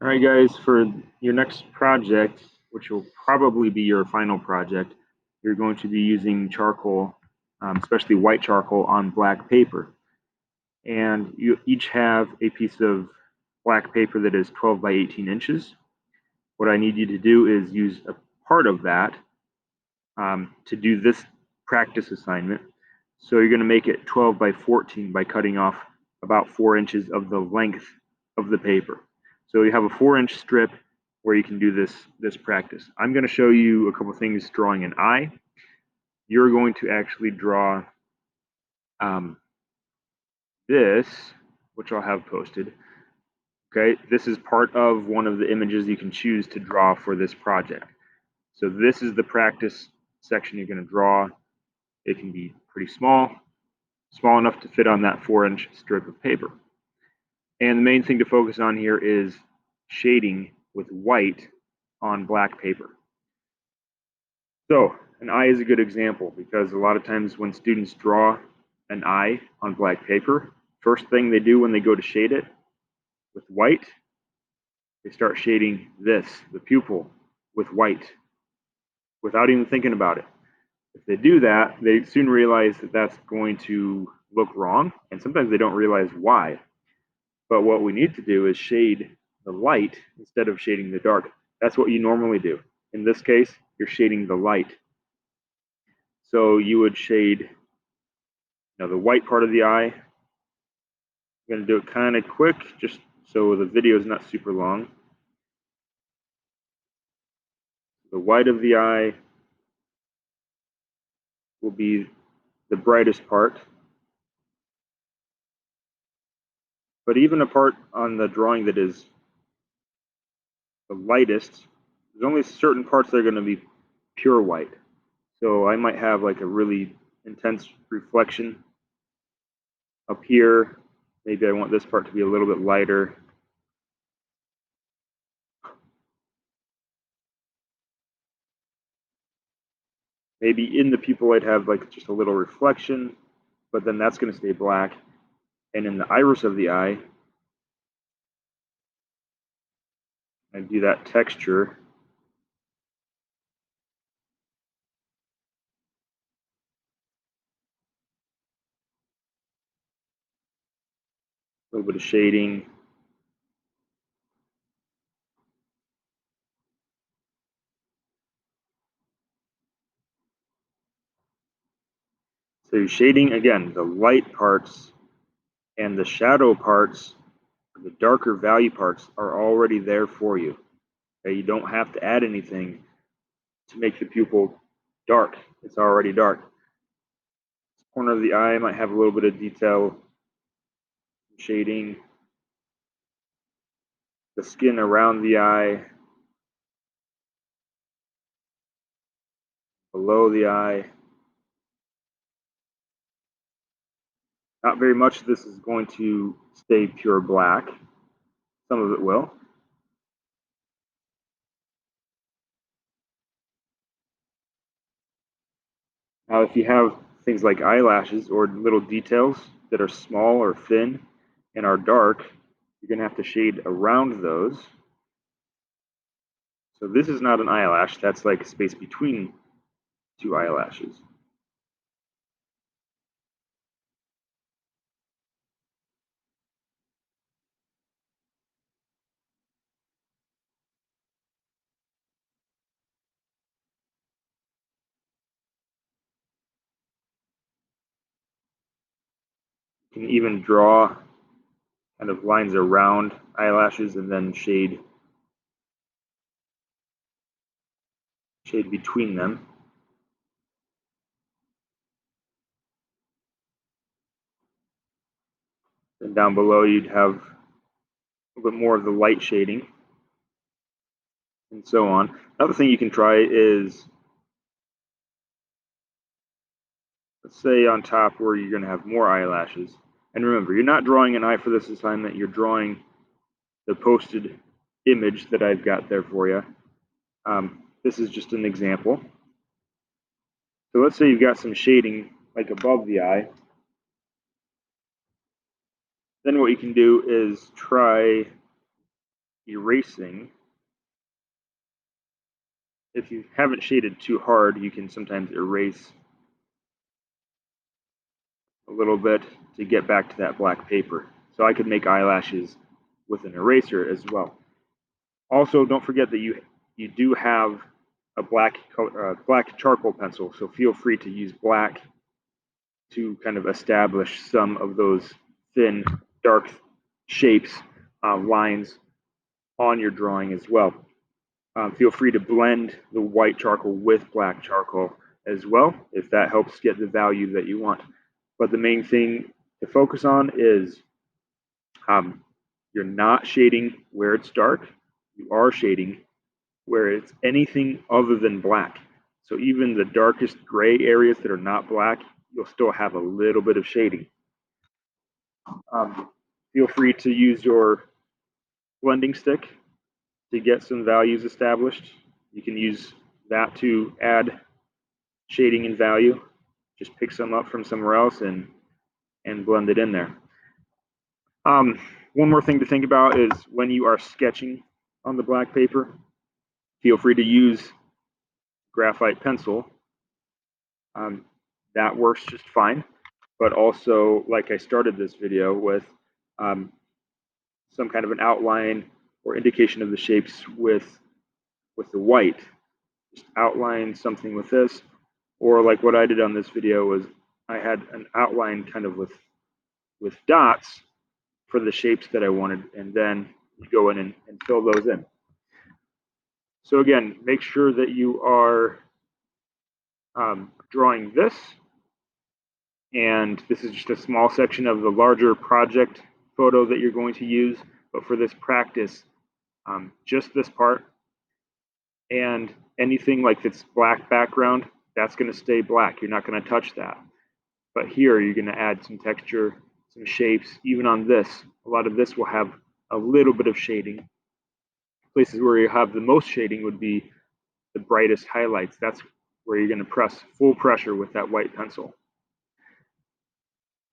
All right, guys, for your next project, which will probably be your final project, you're going to be using charcoal, especially white charcoal, on black paper. And you each have a piece of black paper that is 12 by 18 inches. What I need you to do is use a part of that to do this practice assignment. So you're going to make it 12 by 14 by cutting off about 4 inches of the length of the paper. So you have a 4-inch strip where you can do this practice. I'm going to show you a couple things drawing an eye. You're going to actually draw this, which I'll have posted. Okay, this is part of one of the images you can choose to draw for this project. So this is the practice section you're going to draw. It can be pretty small enough to fit on that 4-inch strip of paper. And the main thing to focus on here is shading with white on black paper. So an eye is a good example because a lot of times when students draw an eye on black paper, first thing they do when they go to shade it with white, they start shading this, the pupil, with white without even thinking about it. If they do that, they soon realize that that's going to look wrong, and sometimes they don't realize why. But what we need to do is shade the light instead of shading the dark. That's what you normally do. In this case, you're shading the light. So you would shade the white part of the eye. I'm going to do it kind of quick, just so the video is not super long. The white of the eye will be the brightest part. But even a part on the drawing that is the lightest, there's only certain parts that are going to be pure white. So I might have like a really intense reflection up here. Maybe I want this part to be a little bit lighter. Maybe in the pupil I'd have like just a little reflection, but then that's going to stay black. And in the iris of the eye, I do that texture. A little bit of shading. So you're shading, again, the light parts and the shadow parts, the darker value parts are already there for you. Okay? You don't have to add anything to make the pupil dark. It's already dark. This corner of the eye might have a little bit of detail, shading. The skin around the eye, below the eye. Not very much of this is going to stay pure black. Some of it will. Now, if you have things like eyelashes or little details that are small or thin and are dark, you're going to have to shade around those. So this is not an eyelash. That's like space between two eyelashes. You can even draw kind of lines around eyelashes and then shade between them. And down below you'd have a little bit more of the light shading and so on. Another thing you can try is, let's say on top where you're going to have more eyelashes. And remember, you're not drawing an eye for this assignment, you're drawing the posted image that I've got there for you. This is just an example. So let's say you've got some shading like above the eye. Then what you can do is try erasing, if you haven't shaded too hard, you can sometimes erase a little bit to get back to that black paper. So I could make eyelashes with an eraser as well. Also, don't forget that you do have a black charcoal pencil, so feel free to use black to kind of establish some of those thin, dark shapes, lines on your drawing as well. Feel free to blend the white charcoal with black charcoal as well, if that helps get the value that you want. But the main thing to focus on is you're not shading where it's dark. You are shading where it's anything other than black. So even the darkest gray areas that are not black, you'll still have a little bit of shading. Feel free to use your blending stick to get some values established. You can use that to add shading and value. Just pick some up from somewhere else and blend it in there. One more thing to think about is when you are sketching on the black paper, feel free to use graphite pencil. That works just fine. But also, like I started this video with, some kind of an outline or indication of the shapes with the white. Just outline something with this, or like what I did on this video was I had an outline kind of with dots for the shapes that I wanted, and then you go in and fill those in. So again, make sure that you are drawing this, and this is just a small section of the larger project photo that you're going to use, but for this practice, just this part, and anything like this black background, that's going to stay black. You're not going to touch that. But here, you're going to add some texture, some shapes. Even on this, a lot of this will have a little bit of shading. Places where you have the most shading would be the brightest highlights. That's where you're going to press full pressure with that white pencil.